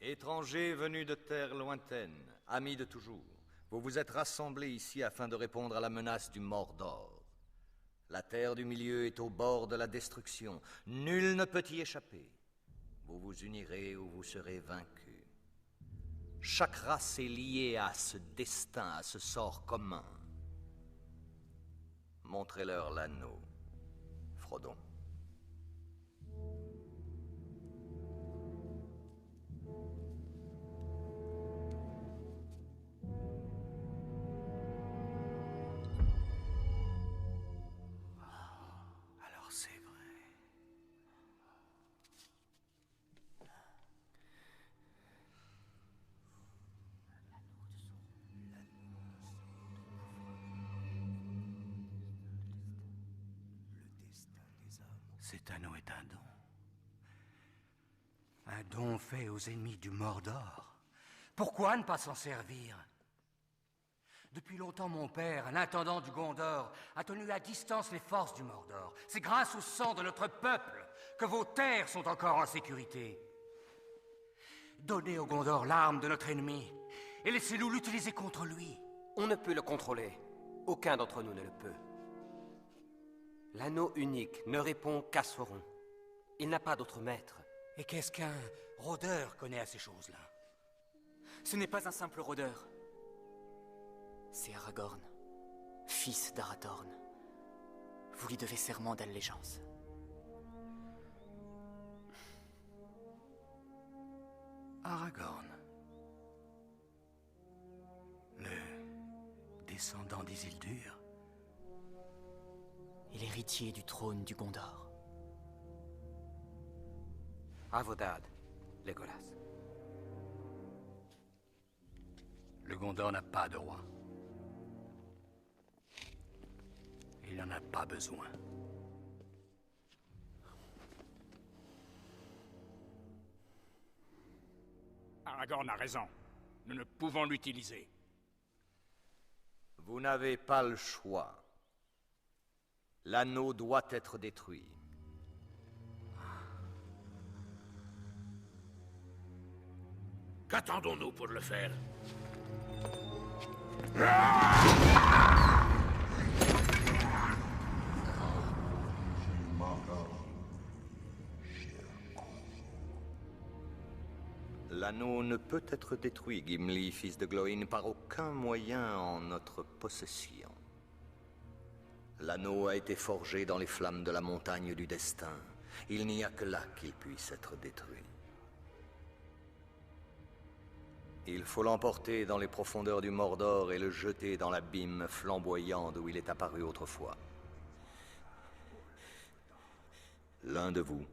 Étrangers venus de terres lointaines, amis de toujours, vous vous êtes rassemblés ici afin de répondre à la menace du Mordor. La terre du milieu est au bord de la destruction. Nul ne peut y échapper. Vous vous unirez ou vous serez vaincus. Chaque race est liée à ce destin, à ce sort commun. Montrez-leur l'anneau, Frodon. Alors c'est vrai. Cet anneau est un don. Un don fait aux ennemis du Mordor. Pourquoi ne pas s'en servir? Depuis longtemps, mon père, l'intendant du Gondor, a tenu à distance les forces du Mordor. C'est grâce au sang de notre peuple que vos terres sont encore en sécurité. Donnez au Gondor l'arme de notre ennemi et laissez-nous l'utiliser contre lui. On ne peut le contrôler. Aucun d'entre nous ne le peut. L'anneau unique ne répond qu'à Sauron. Il n'a pas d'autre maître. Et qu'est-ce qu'un rôdeur connaît à ces choses-là? Ce n'est pas un simple rôdeur. C'est Aragorn, fils d'Arathorn. Vous lui devez serment d'allégeance. Aragorn. Le descendant d'Isildur. Et l'héritier du trône du Gondor. Avodad, Legolas. Le Gondor n'a pas de roi. Il n'en a pas besoin. Aragorn a raison. Nous ne pouvons l'utiliser. Vous n'avez pas le choix. L'anneau doit être détruit. Qu'attendons-nous pour le faire? L'anneau ne peut être détruit, Gimli, fils de Glóin, par aucun moyen en notre possession. L'anneau a été forgé dans les flammes de la montagne du destin. Il n'y a que là qu'il puisse être détruit. Il faut l'emporter dans les profondeurs du Mordor et le jeter dans l'abîme flamboyant d'où il est apparu autrefois. L'un de vous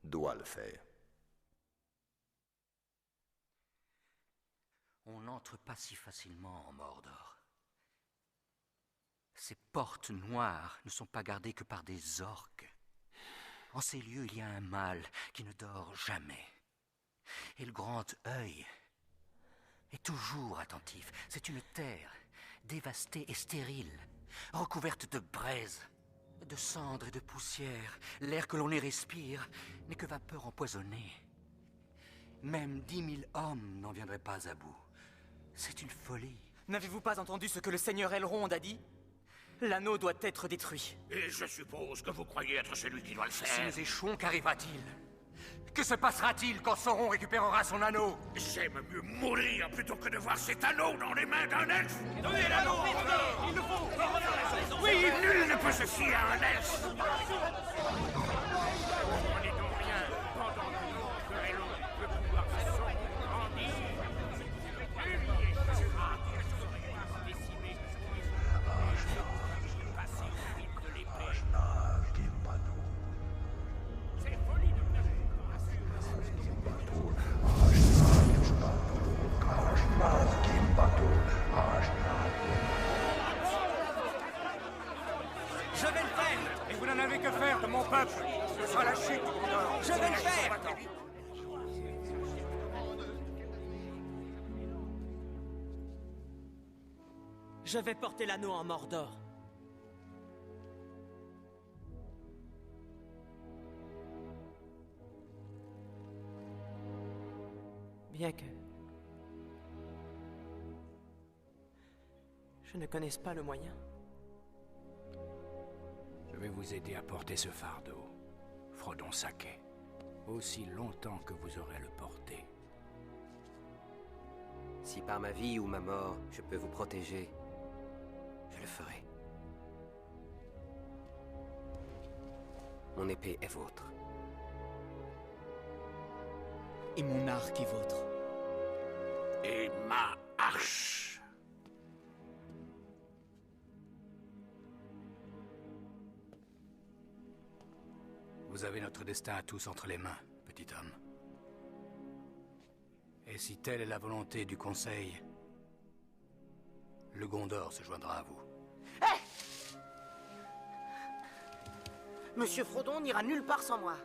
doit le faire. On n'entre pas si facilement en Mordor. Ces portes noires ne sont pas gardées que par des orques. En ces lieux, il y a un mal qui ne dort jamais. Et le grand œil est toujours attentif. C'est une terre dévastée et stérile, recouverte de braise, de cendres et de poussière. L'air que l'on y respire n'est que vapeur empoisonnée. Même 10 000 hommes n'en viendraient pas à bout. C'est une folie. N'avez-vous pas entendu ce que le seigneur Elrond a dit? L'anneau doit être détruit. Et je suppose que vous croyez être celui qui doit le Si faire. nous échouons, qu'arrivera-t-il? Que se passera-t-il quand Sauron récupérera son anneau? J'aime mieux mourir plutôt que de voir cet anneau dans les mains d'un elfe. Donnez l'anneau, il le faut. Oui, nul ne peut se fier à un elfe. Comprenez donc rien. Pendant que Elrond peut pouvoir se sauver, grandir. Nul n'y échappera. Décimer passer au fil de l'épée. C'est folie de pleurer. Je vais le faire! Et vous n'en avez que faire de mon peuple! Ce sera la chute du Gondor! Je vais le faire! Je vais porter l'anneau en Mordor. Bien que... je ne connaisse pas le moyen. Je vais vous aider à porter ce fardeau, Frodon Sake, aussi longtemps que vous aurez le porté. Si par ma vie ou ma mort, je peux vous protéger, je le ferai. Mon épée est vôtre. Et mon arc est vôtre. Et ma hache! Vous avez notre destin à tous entre les mains, petit homme. Et si telle est la volonté du Conseil, le Gondor se joindra à vous. Monsieur Frodon n'ira nulle part sans moi.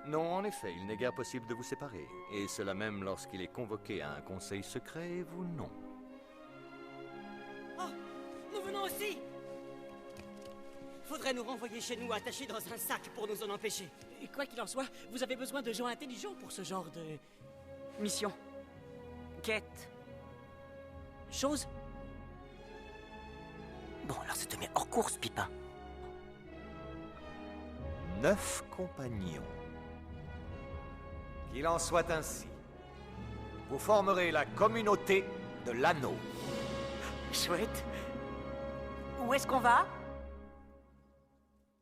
Non, en effet, il n'est guère possible de vous séparer. Et cela même lorsqu'il est convoqué à un conseil secret, et vous non. Oh, nous venons aussi. Faudrait nous renvoyer chez nous attachés dans un sac pour nous en empêcher. Et quoi qu'il en soit, vous avez besoin de gens intelligents pour ce genre de... mission. Quête. Chose. Bon, alors ça te met hors course, Pipin. 9 compagnons. Qu'il en soit ainsi. Vous formerez la communauté de l'anneau. Chouette. Où est-ce qu'on va?